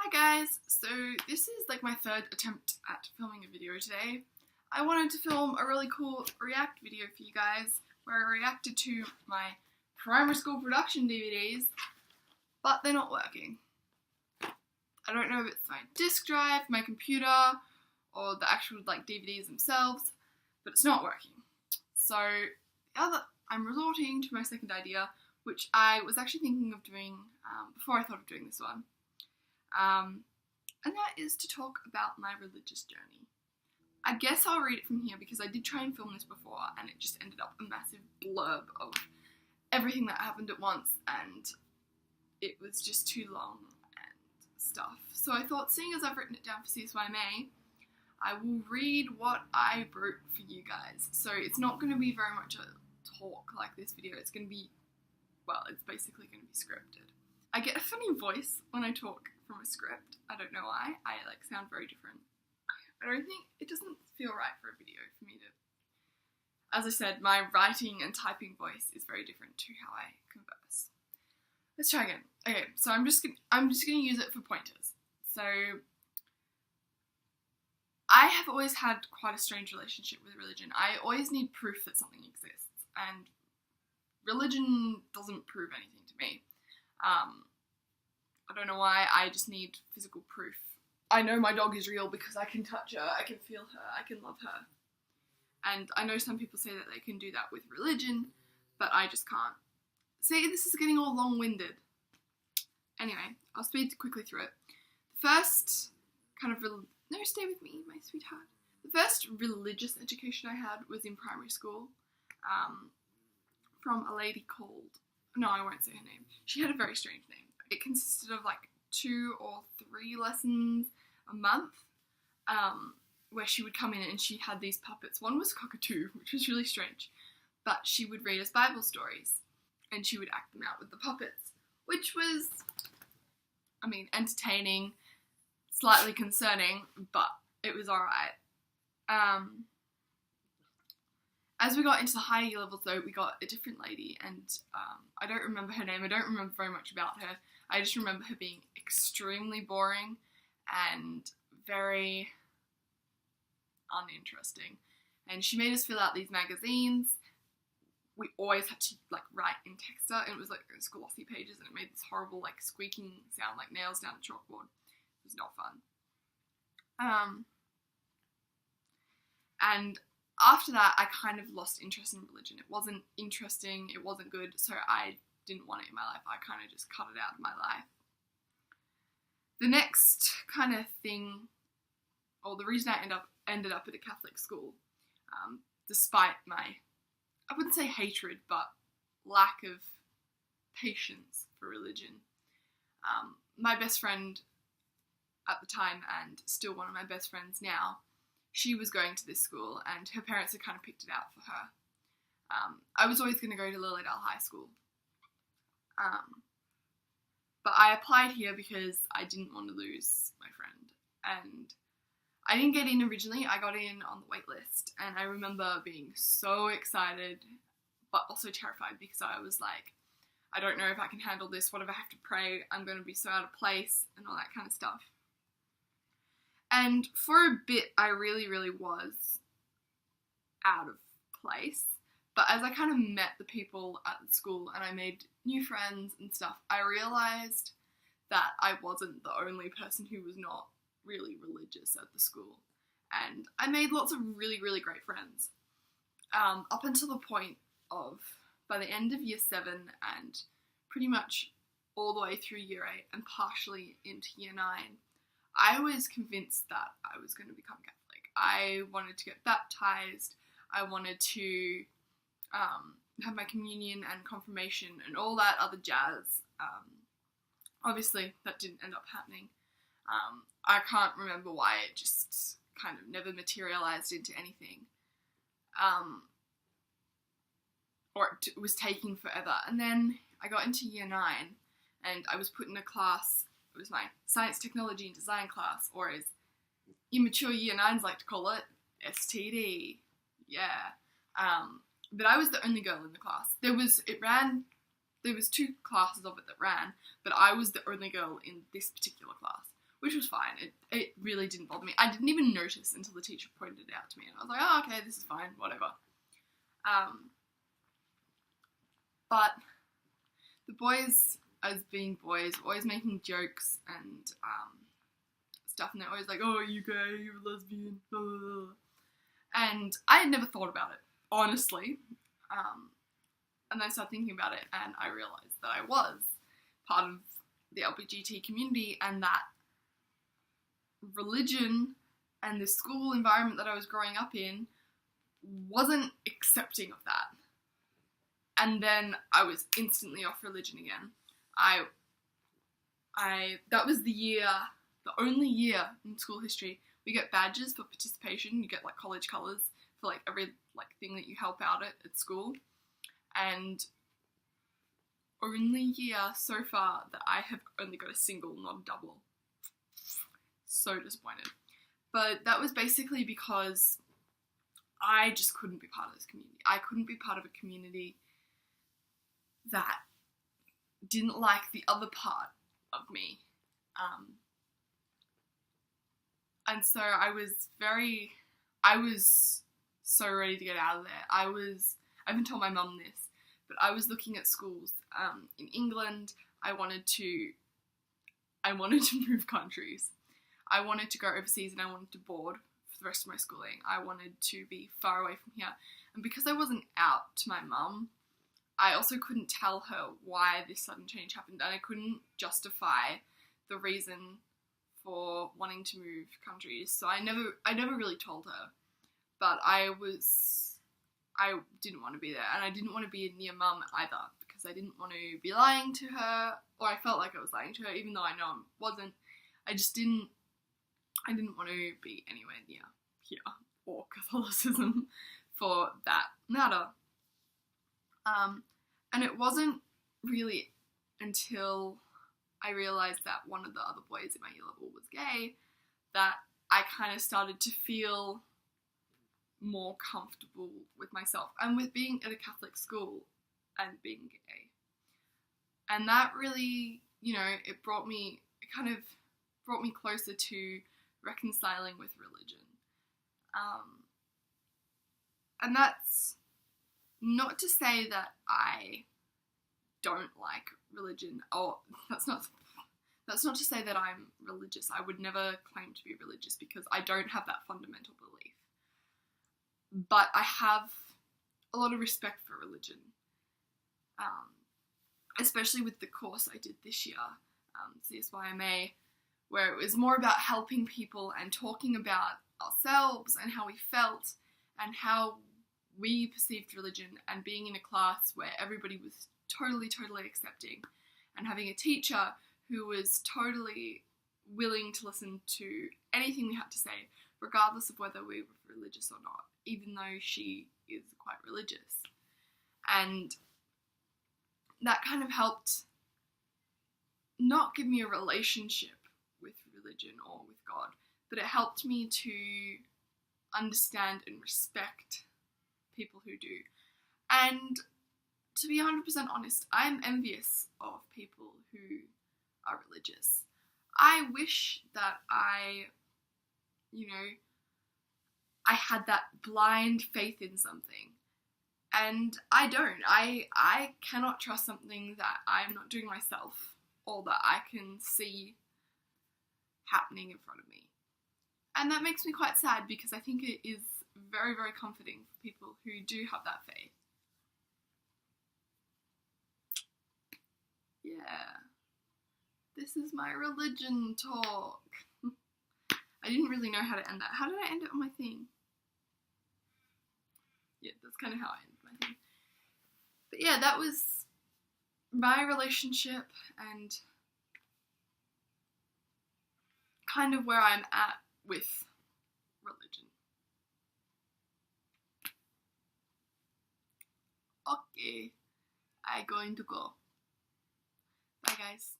Hi guys, so this is like my third attempt at filming a video today. I wanted to film a really cool react video for you guys where I reacted to my primary school production DVDs, but they're not working. I don't know if it's my disk drive, my computer, or the actual like DVDs themselves, but it's not working. So I'm resorting to my second idea, which I was actually thinking of doing before I thought of doing this one. And that is to talk about my religious journey. I guess I'll read it from here because I did try and film this before and it just ended up a massive blurb of everything that happened at once and it was just too long and stuff. So I thought, seeing as I've written it down for CSYMA, I will read what I wrote for you guys. So it's not going to be very much a talk like this video. It's going to be, well, it's basically going to be scripted. I get a funny voice when I talk from a script. I don't know why. I sound very different. It doesn't feel right for a video for me to, as I said, my writing and typing voice is very different to how I converse. Let's try again. Okay, so I'm just gonna use it for pointers. So I have always had quite a strange relationship with religion. I always need proof that something exists, and religion doesn't prove anything to me. I don't know why, I just need physical proof. I know my dog is real because I can touch her, I can feel her, I can love her. And I know some people say that they can do that with religion, but I just can't. See, this is getting all long-winded. Anyway, I'll speed quickly through it. The first kind of no, stay with me, my sweetheart. The first religious education I had was in primary school, from a lady called, no, I won't say her name. She had a very strange name. It consisted of like 2 or 3 lessons a month, where she would come in and she had these puppets. One was cockatoo, which was really strange, but she would read us Bible stories and she would act them out with the puppets, which was, I mean, entertaining, slightly concerning, but it was alright. As we got into the higher year levels though, we got a different lady, and I don't remember her name, I don't remember very much about her. I just remember her being extremely boring and very uninteresting. And she made us fill out these magazines. We always had to like write in texter, and it was like those glossy pages, and it made this horrible like squeaking sound like nails down the chalkboard. It was not fun. And after that, I kind of lost interest in religion. It wasn't interesting, it wasn't good, so I didn't want it in my life. I kind of just cut it out of my life. The next kind of thing, or the reason I ended up at a Catholic school, despite my, I wouldn't say hatred, but lack of patience for religion. My best friend at the time, and still one of my best friends now, she was going to this school and her parents had kind of picked it out for her. I was always going to go to Lilydale High School. But I applied here because I didn't want to lose my friend. And I didn't get in originally, I got in on the wait list. And I remember being so excited, but also terrified because I was like, I don't know if I can handle this, what if I have to pray, I'm going to be so out of place, and all that kind of stuff. And for a bit, I really, really was out of place. But as I kind of met the people at the school and I made new friends and stuff, I realised that I wasn't the only person who was not really religious at the school. And I made lots of really, really great friends. Up until the point of, by the end of year 7 and pretty much all the way through year 8 and partially into year 9, I was convinced that I was going to become Catholic. I wanted to get baptised, I wanted to have my communion and confirmation and all that other jazz. Obviously, that didn't end up happening. I can't remember why, it just kind of never materialised into anything. Or it was taking forever. And then I got into year 9 and I was put in a class. It was my Science, Technology and Design class, or as immature year 9s like to call it, STD. Yeah. But I was the only girl in the class. There was 2 classes of it that ran, but I was the only girl in this particular class, which was fine. It really didn't bother me. I didn't even notice until the teacher pointed it out to me, and I was like, oh, okay, this is fine, whatever. But the boys, as being boys, always making jokes and stuff, and they're always like, oh, you gay, you're a lesbian, blah, blah, blah. And I had never thought about it, honestly. And then I started thinking about it, and I realised that I was part of the LGBT community, and that religion and the school environment that I was growing up in wasn't accepting of that. And then I was instantly off religion again. That was the only year in school history we get badges for participation. You get like college colours for like every like thing that you help out at school. And only year so far that I have only got a single, not a double. So disappointed. But that was basically because I just couldn't be part of this community. I couldn't be part of a community that didn't like the other part of me. And so I was so ready to get out of there. I haven't told my mum this, but I was looking at schools in England. I wanted to move countries. I wanted to go overseas, and I wanted to board for the rest of my schooling. I wanted to be far away from here. And because I wasn't out to my mum, I also couldn't tell her why this sudden change happened, and I couldn't justify the reason for wanting to move countries. So I never really told her. But I didn't want to be there, and I didn't want to be near mum either, because I didn't want to be lying to her, or I felt like I was lying to her, even though I know I wasn't. I didn't want to be anywhere near here, or Catholicism, for that matter. And it wasn't really until I realised that one of the other boys in my year level was gay that I kind of started to feel more comfortable with myself and with being at a Catholic school and being gay. And that really, it kind of brought me closer to reconciling with religion. And that's not to say that I don't like religion, or that's not to say that I'm religious. I would never claim to be religious because I don't have that fundamental belief. But I have a lot of respect for religion, especially with the course I did this year, CSYMA, where it was more about helping people and talking about ourselves and how we felt and how we perceived religion, and being in a class where everybody was totally accepting, and having a teacher who was totally willing to listen to anything we had to say, regardless of whether we were religious or not, even though she is quite religious. And that kind of helped not give me a relationship with religion or with God, but it helped me to understand and respect people who do. And to be 100% honest, I am envious of people who are religious. I wish that I had that blind faith in something. And I don't. I cannot trust something that I'm not doing myself, or that I can see happening in front of me. And that makes me quite sad, because I think it is very, very comforting for people who do have that faith. Yeah. This is my religion talk. I didn't really know how to end that. How did I end it on my thing? Yeah, that's kind of how I ended my thing. But yeah, that was my relationship and kind of where I'm at with religion. Okay, I'm going to go. Bye guys.